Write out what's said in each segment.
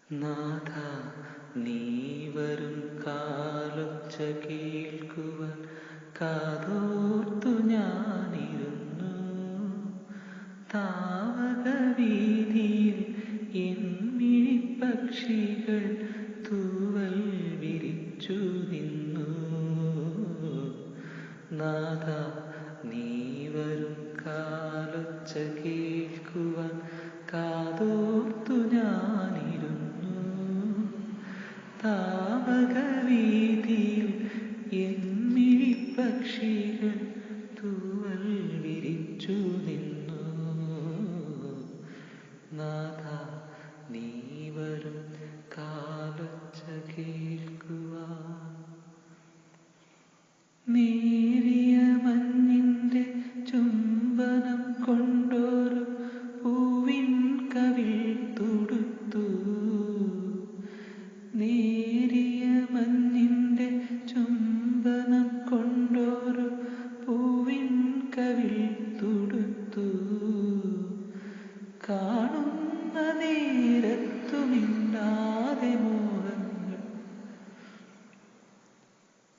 നാഥ, നീ വരും കാലൊച്ച കേൾക്കുവാൻ കാതോർത്തു ഞാനിരുന്നു. താവകവീഥിയിൽ എൻ മിഴിപ്പക്ഷികൾ തൂവൽ വിരിച്ചു നിന്നു. നാഥ, നീ വരും കാലൊച്ച കേൾക്കുവാൻ കാതോർത്തു ഞാനിരുന്നു. താവകവീഥിയിൽ എൻ മിഴിപ്പക്ഷികൾ തൂവൽ വിരിച്ചു നിന്നു. നാഥ, നീ വരും കാലൊച്ച കേൾക്കുവാൻ. നേരിയ മഞ്ഞിൻ്റെ ചുംബനം കൊണ്ടൊരു പൂവിൻ കവിൾ തൊടുത്തു. നേരിയ മഞ്ഞിൻ്റെ ചുംബനം കൊണ്ടൊരു പൂവിൻ കവിൾ തൊടുത്തു. കാണുന്ന നേരത്തു മിണ്ടാതെ മോഹങ്ങൾ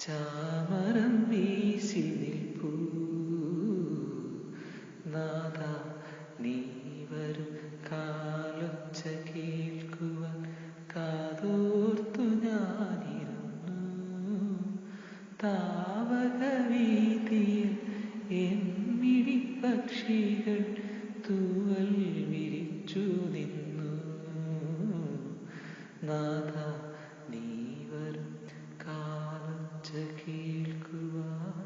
ചാമരം വീശി നിൽപ്പൂ. നാഥ, നീ വരും കാലൊച്ച കേൾക്കുവാൻ കാതോർത്തു ഞാനിരുന്നു. താവകവീഥിയിൽ എൻ മിഴിപ്പക്ഷികൾ തൂവൽ വിരിച്ചു നിന്നു. നാഥ, നീ വരും കാലൊച്ച കേൾക്കുവാൻ.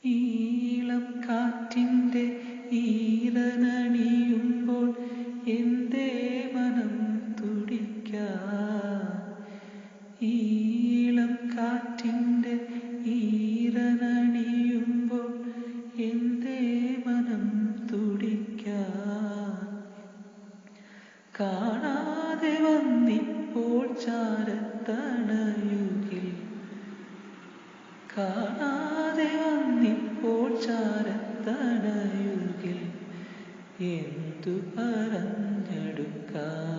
ഈളം കാറ്റിൻ്റെ ഈറനണിയുമ്പോൾ എന്തേ മനം തുടിക്കാൻ. ഈളം കാറ്റിൻ്റെ ഈറനണിയുമ്പോൾ എന്തേ മനം തുടിക്കാൻ. കാണാതെ വന്നിപ്പോൾ ചാരത്തണയുകിൽ, കാണാതെ വന്നിപ്പോൾ ചാരത്തണയുകിൽ എന്തു പറഞ്ഞെടുക്കാൻ.